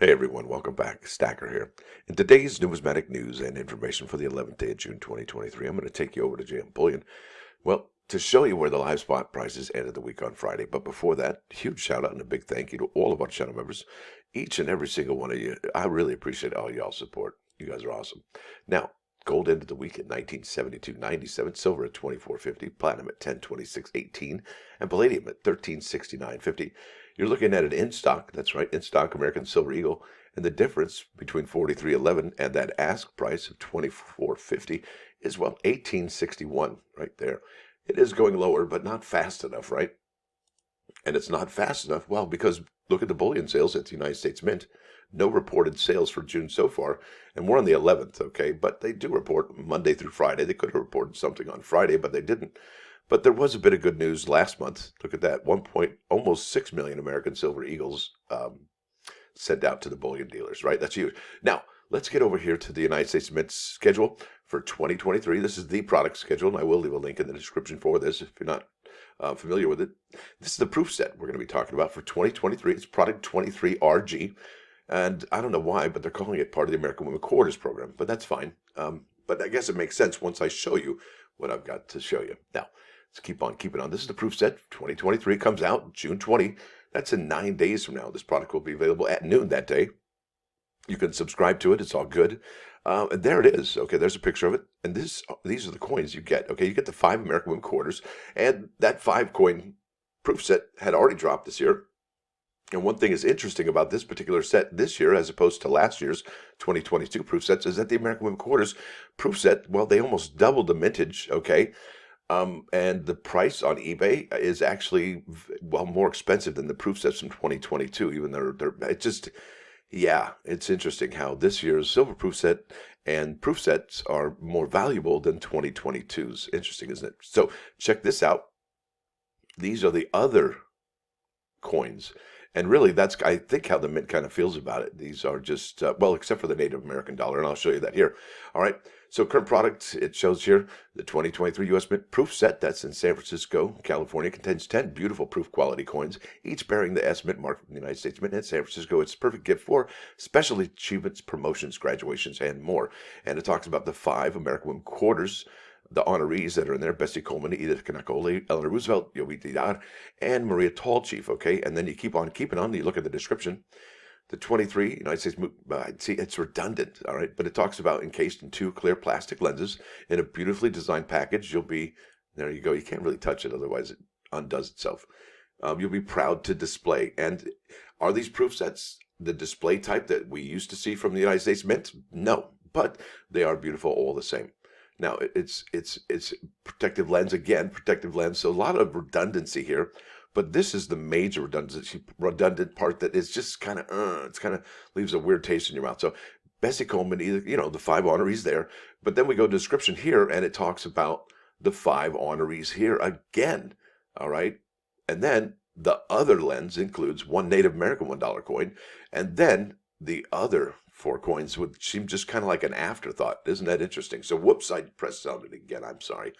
Hey everyone, welcome back. Stacker here. In today's numismatic news and information for the 11th day of June 2023, I'm going to take you over to JM Bullion. Well, to show you where the live spot prices ended the week on Friday. But before that, huge shout out and a big thank you to all of our channel members, each and every single one of you. I really appreciate all y'all's support. You guys are awesome. Now, gold ended the week at 1972.97, silver at 24.50, platinum at 1026.18, and palladium at 1369.50. You're looking at an in stock, that's right, in stock American Silver Eagle, and the difference between 43.11 and that ask price of 24.50 is, well, 18.61 right there. It is going lower, but not fast enough, right? And it's not fast enough, well, because look at the bullion sales at the United States Mint. No reported sales for June so far, and we're on the 11th, okay? But they do report Monday through Friday. They could have reported something on Friday, but they didn't. But there was a bit of good news last month. Look at that, almost 6 million American Silver Eagles sent out to the bullion dealers, right? That's huge. Now, let's get over here to the United States Mint schedule for 2023. This is the product schedule, and I will leave a link in the description for this if you're not familiar with it. This is the proof set we're going to be talking about for 2023. It's product 23RG. And I don't know why, but they're calling it part of the American Women Quarters program, but that's fine. But I guess it makes sense once I show you what I've got to show you. Now, let's keep on keeping on. This is the proof set. 2023 comes out June 20. That's in 9 days from now. This product will be available at noon that day. You can subscribe to it. It's all good. And there it is. Okay, there's a picture of it. And these are the coins you get. Okay, you get the 5 American Women Quarters. And that 5 coin proof set had already dropped this year. And one thing is interesting about this particular set this year, as opposed to last year's 2022 proof sets, is that the American Women Quarters proof set, well, they almost doubled the mintage, okay? And the price on eBay is actually, well, more expensive than the proof sets from 2022, even though it's interesting how this year's silver proof set and proof sets are more valuable than 2022's. Interesting, isn't it? So check this out. These are the other coins. And really, that's, I think, how the Mint kind of feels about it. These are just, well, except for the Native American dollar, and I'll show you that here. All right, so current product, it shows here the 2023 U.S. Mint proof set. That's in San Francisco, California. Contains 10 beautiful proof quality coins, each bearing the S Mint mark from the United States Mint and San Francisco. It's a perfect gift for special achievements, promotions, graduations, and more. And it talks about the 5 American Women Quarters, the honorees that are in there: Bessie Coleman, Edith Kanakole, Eleanor Roosevelt, Yogi Didar, and Maria Tallchief, okay? And then you keep on keeping on. You look at the description. The 23 United States, see, it's redundant, all right? But it talks about encased in 2 clear plastic lenses in a beautifully designed package. You'll be, there you go. You can't really touch it, otherwise it undoes itself. You'll be proud to display. And are these proof sets the display type that we used to see from the United States Mint? No, but they are beautiful all the same. Now, it's protective lens, again, protective lens, so a lot of redundancy here, but this is the major redundant part that is just kind of, it's kind of leaves a weird taste in your mouth. So Bessie Coleman, either, the 5 honorees there, but then we go to description here, and it talks about the 5 honorees here again, all right? And then the other lens includes 1 Native American $1 coin, and then the other 4 coins would seem just kind of like an afterthought. Isn't that interesting? So whoops, I pressed sound it again. I'm sorry.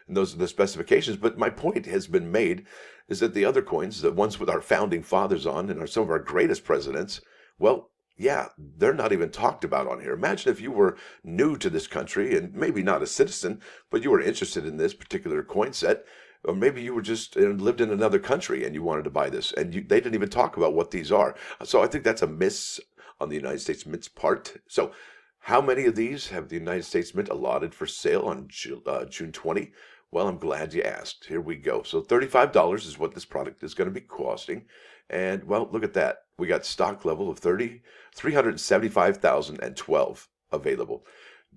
And those are the specifications. But my point has been made is that the other coins, the ones with our founding fathers on and some of our greatest presidents, well, yeah, they're not even talked about on here. Imagine if you were new to this country and maybe not a citizen, but you were interested in this particular coin set. Or maybe you were just lived in another country and you wanted to buy this, and they didn't even talk about what these are. So I think that's a miss on the United States Mint's part. So how many of these have the United States Mint allotted for sale on June 20? Well, I'm glad you asked. Here we go. So $35 is what this product is going to be costing. And, well, look at that. We got stock level of 375,012 available.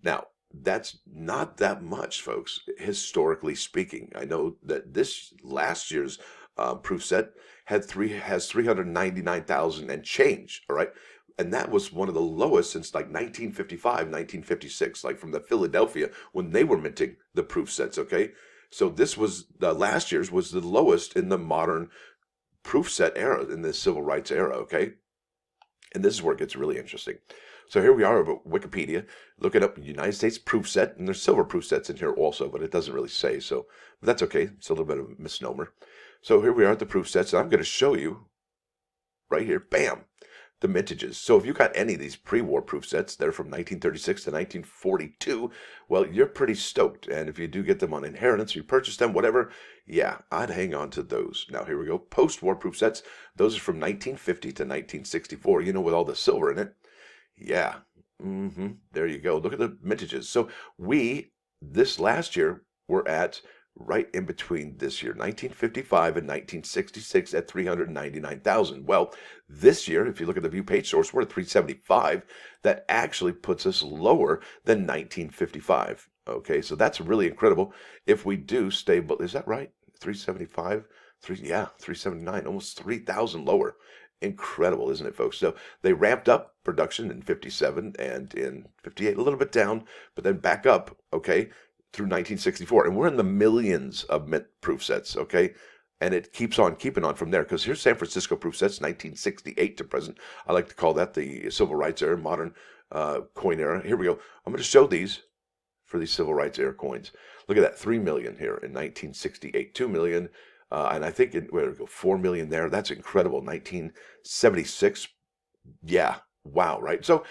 Now, that's not that much, folks, historically speaking. I know that this last year's proof set has 399,000 and change, all right? And that was one of the lowest since like 1955, 1956, like from the Philadelphia when they were minting the proof sets, okay? So this was, last year's was the lowest in the modern proof set era, in the civil rights era, okay? And this is where it gets really interesting. So here we are over Wikipedia, looking up United States proof set, and there's silver proof sets in here also, but it doesn't really say, so but that's okay. It's a little bit of a misnomer. So here we are at the proof sets, and I'm going to show you right here, bam, the mintages. So if you got any of these pre-war proof sets, they're from 1936 to 1942, well, you're pretty stoked. And if you do get them on inheritance, you purchase them, whatever, yeah, I'd hang on to those. Now, here we go. Post-war proof sets. Those are from 1950 to 1964, with all the silver in it. Yeah. There you go. Look at the mintages. So this last year, were at right in between this year, 1955 and 1966 at 399,000. Well, this year, if you look at the view page source, we're at 375. That actually puts us lower than 1955. Okay, so that's really incredible. If we do stay, is that right? 375, 379, almost 3,000 lower. Incredible, isn't it, folks? So they ramped up production in 57 and in 58, a little bit down, but then back up, okay, through 1964. And we're in the millions of mint proof sets, okay? And it keeps on keeping on from there, because here's San Francisco proof sets, 1968 to present. I like to call that the civil rights era, modern coin era. Here we go. I'm going to show these for these civil rights era coins. Look at that, 3 million here in 1968, 2 million, and I think where we go, 4 million there. That's incredible. 1976, yeah, wow, right? So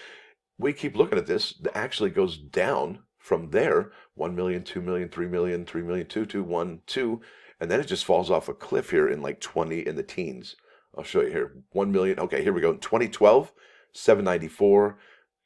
we keep looking at this. It actually goes down from there, 1 million, 2 million, 3 million, 3 million, 2, 2, 1, 2, and then it just falls off a cliff here in like 20 in the teens. I'll show you here. 1 million. Okay, here we go. 2012, 794.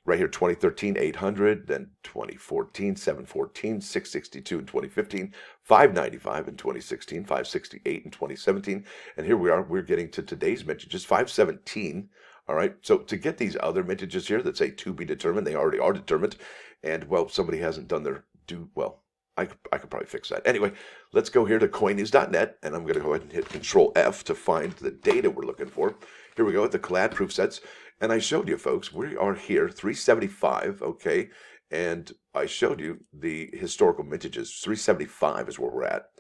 Right here, 2013, 800. Then 2014, 714, 662 in 2015, 595 in 2016, 568 in 2017. And here we are. We're getting to today's mintages, 517. All right. So to get these other mintages here that say to be determined, they already are determined. And, well, somebody hasn't done their I could probably fix that. Anyway, let's go here to coinnews.net, and I'm going to go ahead and hit Control F to find the data we're looking for. Here we go at the clad proof sets. And I showed you, folks, we are here, 375, okay? And I showed you the historical mintages. 375 is where we're at.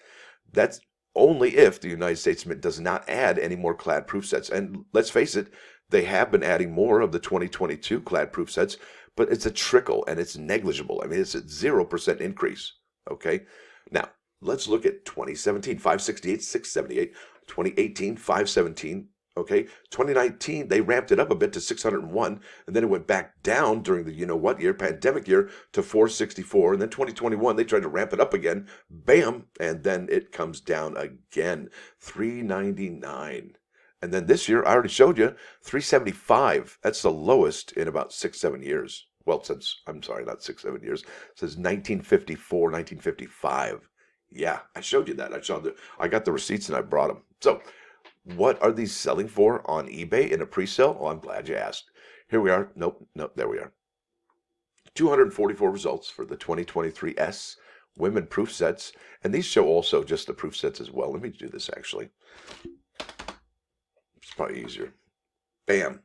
That's only if the United States Mint does not add any more clad proof sets. And let's face it, they have been adding more of the 2022 clad proof sets, but it's a trickle and it's negligible. I mean, it's a 0% increase, okay? Now, let's look at 2017, 568, 678, 2018, 517, okay? 2019, they ramped it up a bit to 601, and then it went back down during the you-know-what year, pandemic year, to 464, and then 2021, they tried to ramp it up again, bam, and then it comes down again, 399. And then this year, I already showed you, 375. That's the lowest in about 6-7 years. Well, I'm sorry, not 6-7 years. It says 1954, 1955. Yeah, I showed you that. I got the receipts and I brought them. So what are these selling for on eBay in a pre-sale? Oh, I'm glad you asked. Here we are. Nope, there we are. 244 results for the 2023 S women proof sets. And these show also just the proof sets as well. Let me do this actually. It's probably easier. Bam.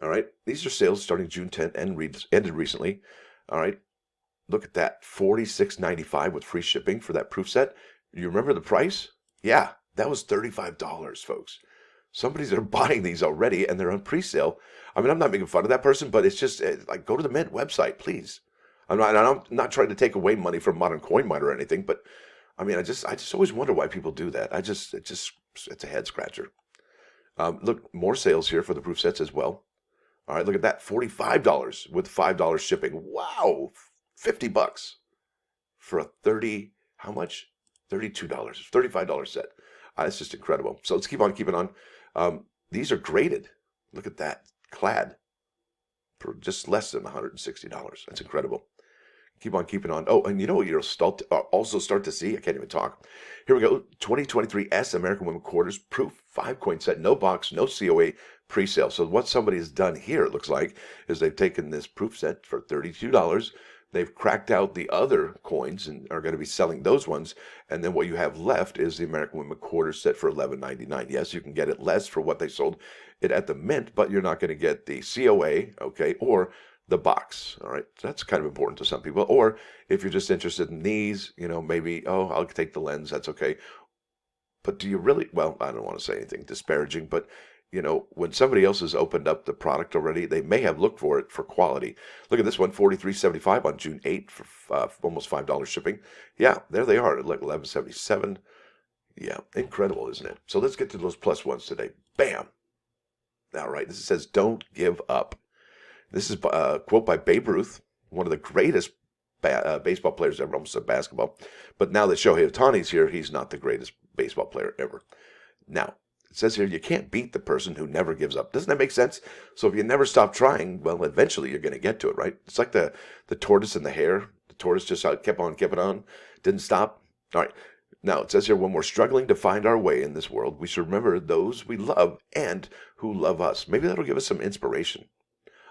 All right. These are sales starting June 10th and ended recently. All right. Look at that. $46.95 with free shipping for that proof set. You remember the price? Yeah, that was $35, folks. Somebody's buying these already and they're on pre-sale. I mean, I'm not making fun of that person, but it's just like, go to the Mint website, please. I'm not trying to take away money from Modern Coin Miner or anything, but I mean, I just always wonder why people do that. It's a head scratcher. Look, more sales here for the proof sets as well. All right, look at that, $45 with $5 shipping. Wow, $50 for a how much? $32, $35 set. It's just incredible. So let's keep on keeping on. These are graded. Look at that, clad for just less than $160. That's incredible. Keep on keeping on. Oh, and you know what you'll also start to see? I can't even talk. Here we go. 2023 S American Women Quarters Proof 5-coin set. No box, no COA pre-sale. So what somebody has done here, it looks like, is they've taken this proof set for $32. They've cracked out the other coins and are going to be selling those ones. And then what you have left is the American Women Quarters set for $11.99. Yes, you can get it less for what they sold it at the Mint, but you're not going to get the COA, okay, or the box. All right, so that's kind of important to some people. Or if you're just interested in these, maybe, I'll take the lens, that's okay. But do you really? Well, I don't want to say anything disparaging, but when somebody else has opened up the product already, they may have looked for it for quality. Look at this one, $43.75 on June 8th for almost $5 shipping. Yeah, there they are, like $11.77. Yeah, incredible, isn't it? So let's get to those plus ones today. Bam. All right, this says, don't give up. This is a quote by Babe Ruth, one of the greatest baseball players ever, almost said basketball. But now that Shohei Ohtani's here, he's not the greatest baseball player ever. Now, it says here, you can't beat the person who never gives up. Doesn't that make sense? So if you never stop trying, well, eventually you're going to get to it, right? It's like the tortoise and the hare. The tortoise just kept on, didn't stop. All right. Now, it says here, when we're struggling to find our way in this world, we should remember those we love and who love us. Maybe that'll give us some inspiration.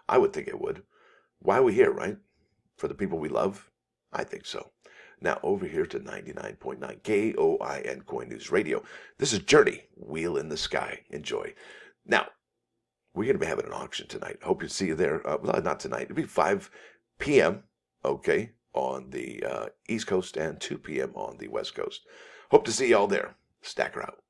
I would think it would. Why are we here, right? For the people we love? I think so. Now, over here to 99.9 KOIN Coin News Radio. This is Journey, Wheel in the Sky. Enjoy. Now, we're going to be having an auction tonight. Hope to see you there. Well, not tonight. It'll be 5 p.m., okay, on the East Coast and 2 p.m. on the West Coast. Hope to see you all there. Stacker out.